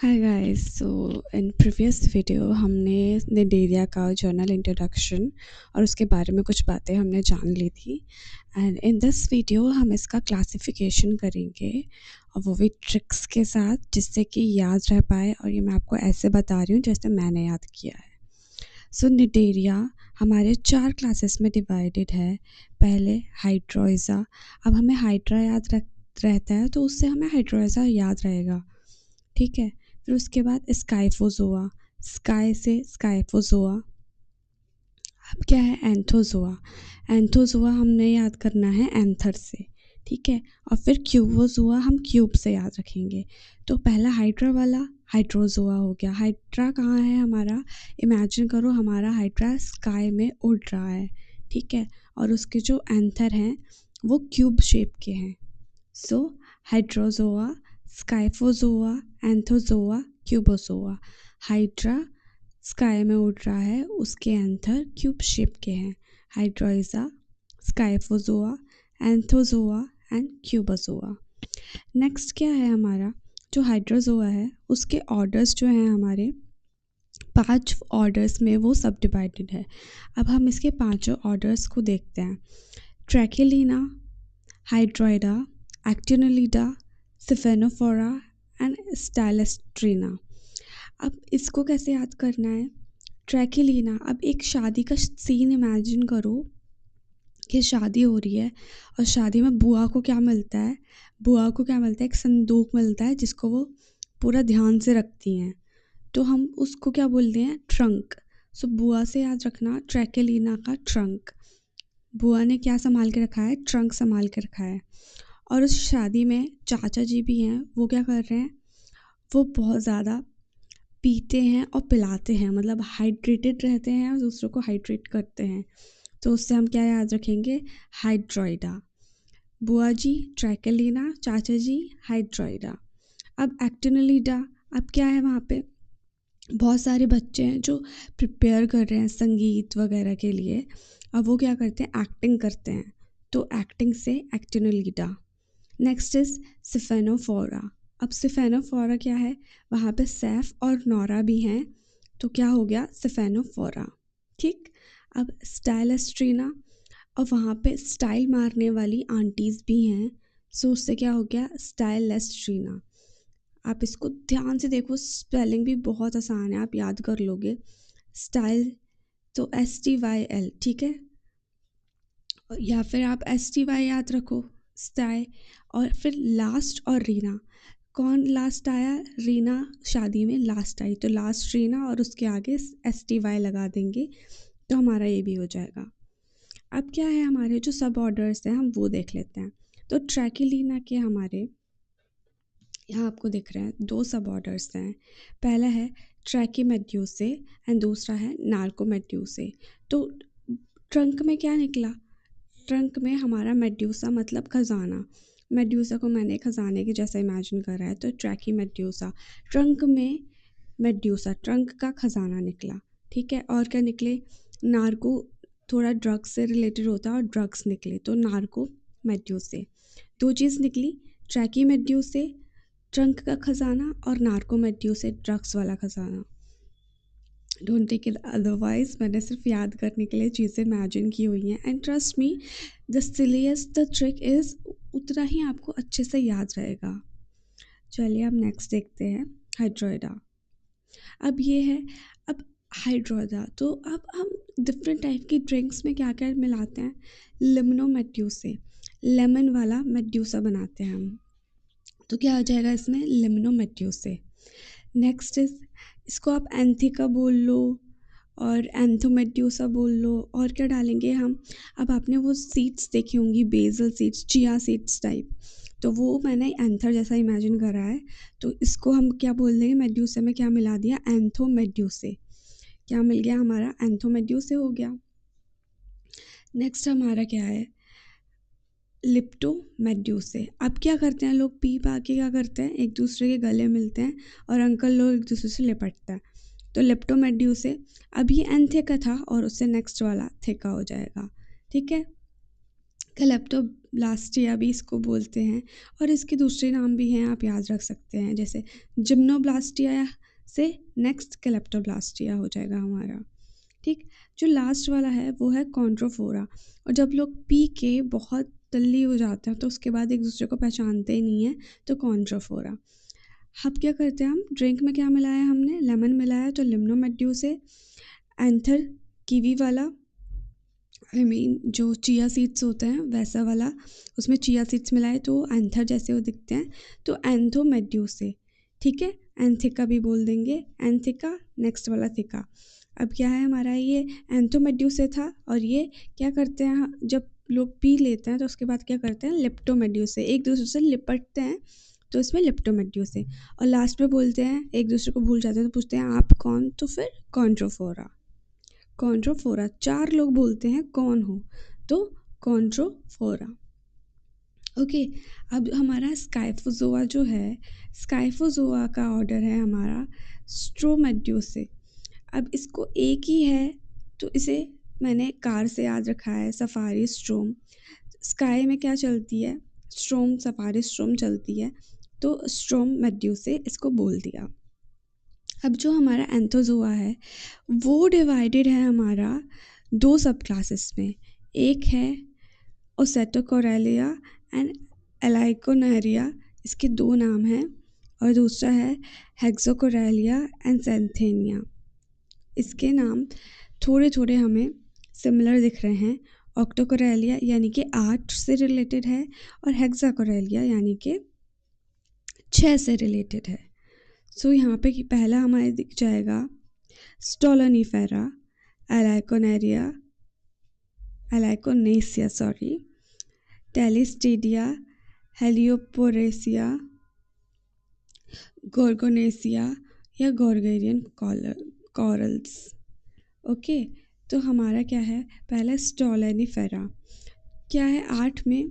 Hi guys. So in previous video हमने Cnidaria का journal introduction और उसके बारे में कुछ बातें हमने जान ली थी। एंड इन दिस वीडियो हम इसका क्लासिफिकेशन करेंगे और वो भी ट्रिक्स के साथ, जिससे कि याद रह पाए। और ये मैं आपको ऐसे बता रही हूँ जैसे मैंने याद किया है। सो निडेरिया हमारे 4 क्लासेस में डिवाइडेड है। पहले हाइड्रोइजा। अब हमें हाइड्रा याद रहता है तो उससे हमें हाइड्रोइजा याद रहेगा, ठीक है। फिर उसके बाद स्काइफोजोआ, स्काई से स्काइफोजोआ। अब क्या है एंथोजोआ। एंथोजोआ हमने याद करना है एंथर से, ठीक है। और फिर क्यूबोजोआ हम क्यूब से याद रखेंगे। तो पहला हाइड्रा वाला हाइड्रोजोआ हो गया। हाइड्रा कहाँ है हमारा? इमेजिन करो हमारा हाइड्रा स्काई में उड़ रहा है, ठीक है। और उसके जो एंथर हैं वो क्यूब शेप के हैं। So hydrozoa, scyphozoa, anthozoa, cubozoa. Hydra sky में उड़ रहा है, उसके एंथर क्यूब शेप के हैं। हाइड्रोइजा, स्काइफोजोआ, एंथोजोआ एंड क्यूबोजोआ। नेक्स्ट क्या है हमारा? जो हाइड्रोजोआ है उसके ऑर्डर्स जो हैं हमारे 5 ऑर्डर्स में वो सब डिवाइडेड है। अब हम इसके 5 ऑर्डर्स को देखते हैं। ट्रैकेलिना, हाइड्रोइडा, एक्टिनोलिडा, सिफेनोफोरा एंड स्टाइलेस्ट्रीना। अब इसको कैसे याद करना है? ट्रैकेलिना, अब एक शादी का सीन इमेजिन करो कि शादी हो रही है और शादी में बुआ को क्या मिलता है? बुआ को क्या मिलता है? एक संदूक मिलता है जिसको वो पूरा ध्यान से रखती हैं। तो हम उसको क्या बोलते हैं? ट्रंक। सो बुआ से याद रखना ट्रैकेलिना का ट्रंक। बुआ ने क्या संभाल के रखा है? ट्रंक संभाल के रखा है। और उस शादी में चाचा जी भी हैं। वो क्या कर रहे हैं? वो बहुत ज़्यादा पीते हैं और पिलाते हैं, मतलब हाइड्रेटेड रहते हैं और दूसरों को हाइड्रेट करते हैं। तो उससे हम क्या याद रखेंगे? हाइड्रोइडा। बुआ जी ट्रैकेलिना, चाचा जी हाइड्रोइडा। अब एक्टिनोलिडा, अब क्या है वहाँ पे? बहुत सारे बच्चे हैं जो प्रिपेयर कर रहे हैं संगीत वगैरह के लिए। अब वो क्या करते हैं? एक्टिंग करते हैं। तो एक्टिंग से एक्टिनोलिडा। Next is सिफेनोफोरा। अब सिफेनोफोरा क्या है? वहाँ पे सैफ और नौरा भी हैं, तो क्या हो गया? सिफेनोफोरा, ठीक। अब स्टाइलेस्ट्रीना, और वहाँ पे स्टाइल मारने वाली आंटीज़ भी हैं, सो उससे क्या हो गया? स्टाइलेस्ट्रीना। आप इसको ध्यान से देखो, स्पेलिंग भी बहुत आसान है, आप याद कर लोगे। स्टाइल तो STYL, ठीक है। या फिर आप STY याद रखो, स्टाई। और फिर लास्ट और रीना। कौन लास्ट आया? रीना शादी में लास्ट आई, तो लास्ट रीना और उसके आगे STY लगा देंगे, तो हमारा ये भी हो जाएगा। अब क्या है हमारे जो सब ऑर्डर्स हैं हम वो देख लेते हैं। तो ट्रैकेलिना के हमारे यहाँ आपको दिख रहे हैं 2 सब ऑर्डर्स हैं। पहला है ट्रैकीमेड्यूसे एंड दूसरा है नार्कोमेड्यूसे। तो ट्रंक में क्या निकला? ट्रंक में हमारा मेड्यूसा मतलब खजाना। मेड्यूसा को मैंने खजाने के जैसा इमेजिन करा है, तो ट्रैकी मेड्यूसा। ट्रंक में मेड्यूसा, ट्रंक का खजाना निकला, ठीक है। और क्या निकले? नार्को, थोड़ा ड्रग्स से रिलेटेड होता है और ड्रग्स निकले, तो नार्को मेड्यूसे। 2 चीज़ निकली, ट्रैकी मेड्यूसे ट्रंक का खजाना और नार्को मेड्यूसे ड्रग्स वाला खजाना। डोंट टेक इट अदरवाइज, मैंने सिर्फ याद करने के लिए चीज़ें इमेजिन की हुई हैं। And trust me, the silliest the trick is, उतना ही आपको अच्छे से याद रहेगा। चलिए अब नेक्स्ट देखते हैं हाइड्रोइडा। अब ये है, अब हाइड्रोइडा, तो अब हम डिफरेंट टाइप की ड्रिंक्स में क्या क्या मिलाते हैं? लेमनो मेड्यूसे, लेमन वाला मेड्यूसा बनाते हैं हम, तो क्या आ जाएगा इसमें? लेमनो मेड्यूसे। नेक्स्ट इज, इसको आप एंथिका बोल लो और एंथोमेड्यूसा बोल लो। और क्या डालेंगे हम? अब आपने वो सीड्स देखी होंगी, basil seeds, chia seeds type, तो वो मैंने एंथर जैसा इमेजिन करा है। तो इसको हम क्या बोल देंगे? मेड्यूसे में क्या मिला दिया? एंथोमेड्यूसे। क्या मिल गया हमारा? एंथोमेड्यूसे हो गया। नेक्स्ट हमारा क्या है? लिप्टोमेड्यूसे। अब क्या करते हैं लोग? पी पा के क्या करते हैं? एक दूसरे के गले मिलते हैं और अंकल लोग एक दूसरे से लिपटते हैं, तो लिप्टोमेड्यूसे। अब ये एंथेका था और उससे नेक्स्ट वाला थेका हो जाएगा, ठीक है। लेप्टो ब्लास्टिया भी इसको बोलते हैं, और इसके दूसरे नाम भी हैं, आप याद रख सकते हैं, जैसे जिम्नोब्लास्टिया से नेक्स्ट क्लेप्टोब्लास्टिया हो जाएगा हमारा। ठीक, जो लास्ट वाला है वो है कॉन्ट्रोफोरा, और जब लोग पी के बहुत तल्ली हो जाते हैं तो उसके बाद एक दूसरे को पहचानते ही नहीं है, तो कॉन्ट्रोफोरा। अब क्या करते हैं, हम ड्रिंक में क्या मिलाया, हमने लेमन मिलाया, तो लिम्नोमेड्यू से एंथर कीवी वाला, जो चिया सीड्स होते हैं वैसा वाला, उसमें चिया सीड्स मिलाए तो एंथर जैसे वो दिखते हैं, तो एंथोमेड्यू से। ठीक है, एंथिका भी बोल देंगे, एंथिका नेक्स्ट वाला थिका। अब क्या है हमारा, ये एंथोमेड्यू से था, और ये क्या करते हैं, जब लोग पी लेते हैं तो उसके बाद क्या करते हैं, लिप्टोमेड्यू से एक दूसरे से लिपटते हैं, तो इसमें लिप्टोमेड्यू से। और लास्ट में बोलते हैं, एक दूसरे को भूल जाते हैं तो पूछते हैं आप कौन, तो फिर कॉन्ट्रोफोरा। कॉन्ट्रोफोरा 4 लोग बोलते हैं कौन हो, तो कॉन्ट्रोफोरा। ओके, अब हमारा स्काइफोजोआ जो है, स्काइफोजोआ का ऑर्डर है हमारा स्ट्रोमेड्यू से। अब इसको एक ही है तो इसे मैंने कार से याद रखा है, सफारी स्ट्रोम। स्काई में क्या चलती है, स्ट्रोम, सफारी स्ट्रोम चलती है, तो स्ट्रोमेड्यू से इसको बोल दिया। अब जो हमारा एंथोजोआ है वो डिवाइडेड है हमारा 2 सब क्लासेस में। एक है ओसेटोकोरेलिया एंड एलाइकोनेरिया, इसके 2 नाम हैं, और दूसरा है हेक्सोकोरेलिया एंड सेंथेनिया। इसके नाम थोड़े थोड़े हमें सिमिलर दिख रहे हैं। ऑक्टोकोरेलिया यानी कि 8 से रिलेटेड है, और हेक्साकोरेलिया यानी कि 6 से रिलेटेड है। सो यहाँ पे पहला हमारे दिख जाएगा स्टोलोनिफेरा, एलाइकोनेरिया, एलाइकोनेसिया सॉरी, टेलिस्टेडिया, हेलियोपोरेसिया, गोर्गोनेसिया या गोर्गेरियन कॉरल्स। ओके, तो हमारा क्या है, पहला स्टोलोनिफेरा क्या है, 8 में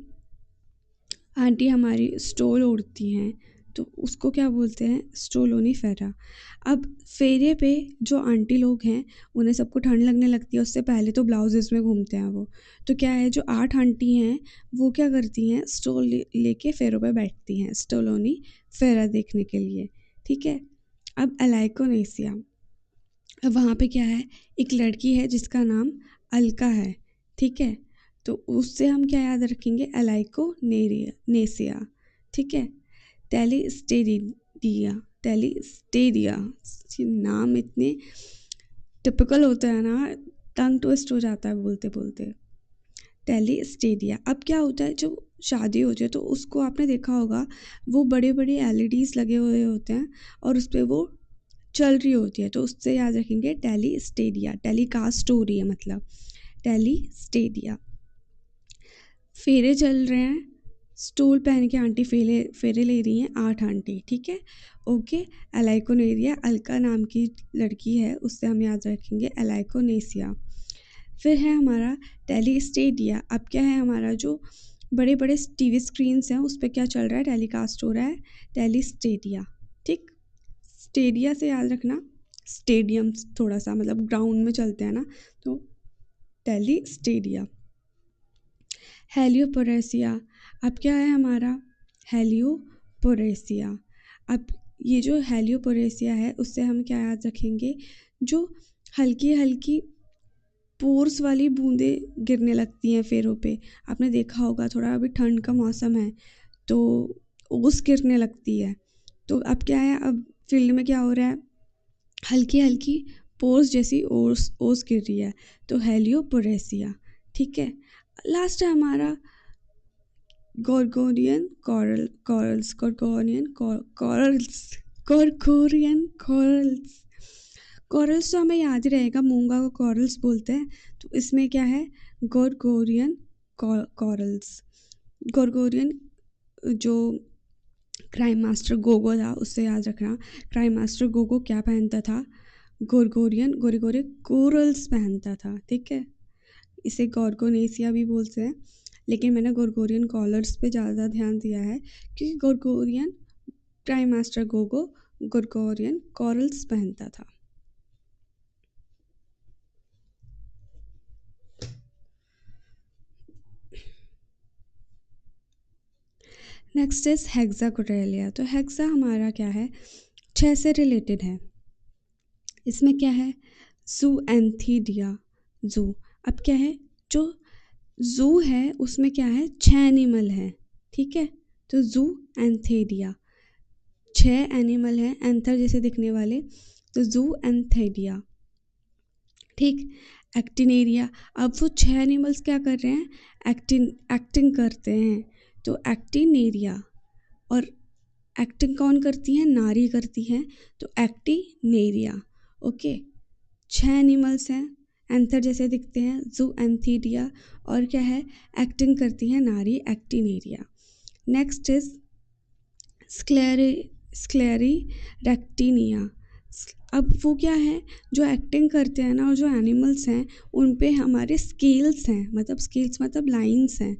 आंटी हमारी स्टोल ओढ़ती हैं, तो उसको क्या बोलते हैं, स्टोलोनिफेरा। अब फेरे पे जो आंटी लोग हैं उन्हें सबको ठंड लगने लगती है, उससे पहले तो ब्लाउजेस में घूमते हैं वो, तो क्या है, जो 8 आंटी हैं वो क्या करती हैं, स्टोल लेके फेरों पे बैठती हैं स्टोलोनिफेरा देखने के लिए। ठीक है, अब एलाइकोनेसिया, अब वहाँ पे क्या है, एक लड़की है जिसका नाम अलका है। ठीक है, तो उससे हम क्या याद रखेंगे, नेसिया। ठीक है, टेलिस्टेरिया, टेलिस्टेरिया, नाम इतने टिपिकल होते हैं ना, टंग ट्विस्ट हो जाता है बोलते बोलते। टेलिस्टेरिया। अब क्या होता है, जो शादी होती है तो उसको आपने देखा होगा, वो बड़े बड़े LEDs लगे हुए होते हैं और उस पर वो चल रही होती है, तो उससे याद रखेंगे टेलिस्टेरिया, टेलीकास्ट हो रही है मतलब, टेलिस्टेरिया। फेरे चल रहे हैं, स्टूल पहन के आंटी फेरे ले रही हैं, 8 आंटी। ठीक है, ओके। एलाइकोनेरिया, अलका नाम की लड़की है, उससे हम याद रखेंगे एलाइकोनेसिया। फिर है हमारा टेलीस्टेडिया। अब क्या है हमारा, जो बड़े बड़े टीवी स्क्रीन्स हैं उस पर क्या चल रहा है, टेलीकास्ट हो रहा है, टेलीस्टेडिया। ठीक, स्टेडिया से याद रखना, स्टेडियम थोड़ा सा मतलब ग्राउंड में चलते हैं ना, तो टेलीस्टेडिया। हेलियोपोरेसिया, अब क्या है हमारा, हेलियोपोरेसिया। अब ये जो हेलियोपोरेसिया है उससे हम क्या याद रखेंगे, जो हल्की हल्की पोर्स वाली बूंदें गिरने लगती हैं फेरों पे, आपने देखा होगा, थोड़ा अभी ठंड का मौसम है तो ओस गिरने लगती है, तो अब क्या है, अब फील्ड में क्या हो रहा है, हल्की हल्की पोर्स जैसी ओस गिर रही है, तो हेलियोपोरेसिया। ठीक है, लास्ट है हमारा गोर्गोनियन कॉरल्स, गोर्गोनियन कॉरल्स, गोर्गोरियन कॉरल्स। कॉरल्स तो हमें याद ही रहेगा, मूंगा को कॉरल्स बोलते हैं, तो इसमें क्या है, गोर्गोरियन कॉरल्स। गोर्गोरियन, जो क्राइम मास्टर गोगो था उससे याद रखना, क्राइम मास्टर गोगो क्या पहनता था, गोर्गोरियन गोरे गोरे कोरल्स पहनता था। ठीक है, इसे गोर्गोनेसिया भी बोलते हैं, लेकिन मैंने गोर्गोरियन कॉलर्स पे ज़्यादा ध्यान दिया है, क्योंकि gorgonian crime master Gogo gorgonian corals पहनता था। Next is hexacorallia. तो हेक्सा हमारा क्या है, 6 से रिलेटेड है। इसमें क्या है, ज़ूएंथिडिया, ज़ू। अब क्या है, जो ज़ू है उसमें क्या है, 6 एनिमल है, ठीक है। तो ज़ू एंथेडिया, 6 एनिमल हैं एंथर जैसे दिखने वाले, तो ज़ू एंथेडिया, ठीक। एक्टिनेरिया, अब वो 6 एनिमल्स क्या कर रहे हैं, एक्टिंग करते हैं, तो एक्टिनेरिया। और एक्टिंग कौन करती है, नारी करती है, तो एक्टिनेरिया, ओके। 6 एनिमल्स हैं, एंथर जैसे दिखते हैं, जू एंथीडिया, और क्या है, एक्टिंग करती है नारी, एक्टिनेरिया। Next is स्क्लेरी रेक्टिनिया। अब वो क्या है, जो एक्टिंग करते हैं ना, और जो एनिमल्स हैं उन पे हमारे स्केल्स हैं, मतलब स्केल्स मतलब लाइंस हैं,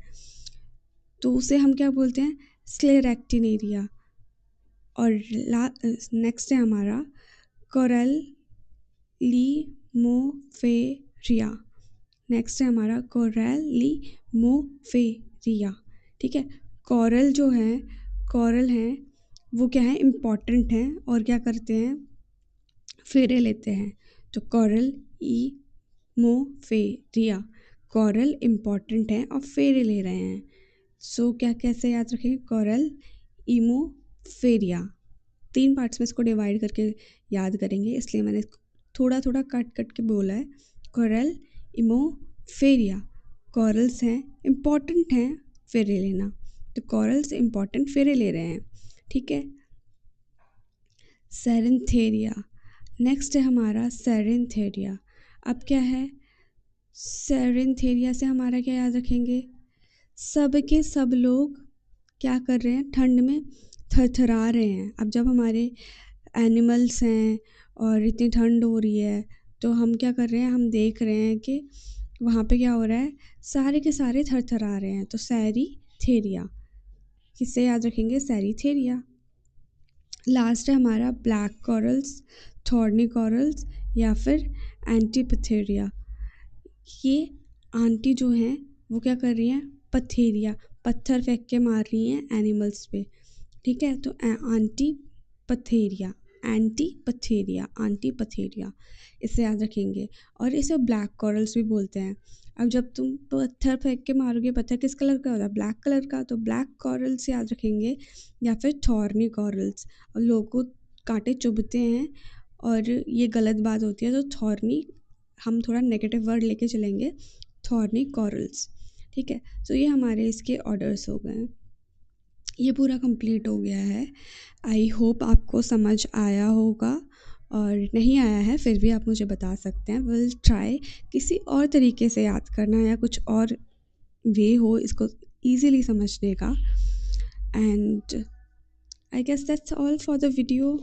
तो उसे हम क्या बोलते हैं, स्क्लेरेक्टिनेरिया। और नेक्स्ट है हमारा कोरेलिमोफेरिया। नेक्स्ट है हमारा कोरेलिमोफेरिया, ठीक है। कोरल जो है, कोरल हैं वो क्या है, इम्पॉर्टेंट हैं और क्या करते हैं, फेरे लेते हैं, तो कोरल इमोफेरिया, कोरल इम्पॉर्टेंट है और फेरे ले रहे हैं। सो क्या कैसे याद रखें, कोरल इमोफेरिया। 3 पार्ट्स में इसको डिवाइड करके याद करेंगे, इसलिए मैंने थोड़ा थोड़ा कट के बोला है। कोरल इमोफेरिया, कोरल्स हैं, इम्पॉर्टेंट हैं, फेरे लेना, तो कोरल्स इम्पॉर्टेंट फेरे ले रहे हैं, ठीक है। सेरेंथेरिया, नेक्स्ट है हमारा सेरेंथेरिया। अब क्या है, सेरेंथेरिया से हमारा क्या याद रखेंगे, सब के सब लोग क्या कर रहे हैं, ठंड में थरथरा रहे हैं। अब जब हमारे एनिमल्स हैं और इतनी ठंड हो रही है, तो हम क्या कर रहे हैं, हम देख रहे हैं कि वहाँ पे क्या हो रहा है, सारे के सारे थरथरा रहे हैं, तो सेरीथेरिया, किससे याद रखेंगे, सेरीथेरिया। लास्ट है हमारा ब्लैक कॉरल्स, थॉर्नी कॉरल्स, या फिर एंटीपथेरिया। ये आंटी जो हैं वो क्या कर रही हैं, पथेरिया, पत्थर फेंक के मार रही हैं एनिमल्स पे, ठीक है। तो aunty Patheria, anti Patheria, aunty Patheria, इसे याद रखेंगे। और इसे ब्लैक कॉरल्स भी बोलते हैं। अब जब तुम पत्थर फेंक के मारोगे, पत्थर किस कलर का होता है, ब्लैक कलर का, तो ब्लैक कॉरल्स याद रखेंगे, या फिर थॉर्नी कॉरल्स। और लोगों को कांटे चुभते हैं और ये गलत बात होती है, तो थॉर्नी, हम थोड़ा नेगेटिव वर्ड लेके चलेंगे, थॉर्नी कॉरल्स, ठीक है। तो ये हमारे इसके ऑर्डर्स हो गए, ये पूरा कंप्लीट हो गया है। आई होप आपको समझ आया होगा, और नहीं आया है फिर भी आप मुझे बता सकते हैं, विल ट्राई किसी और तरीके से याद करना, या कुछ और वे हो इसको ईज़िली समझने का। And I guess that's all for the video.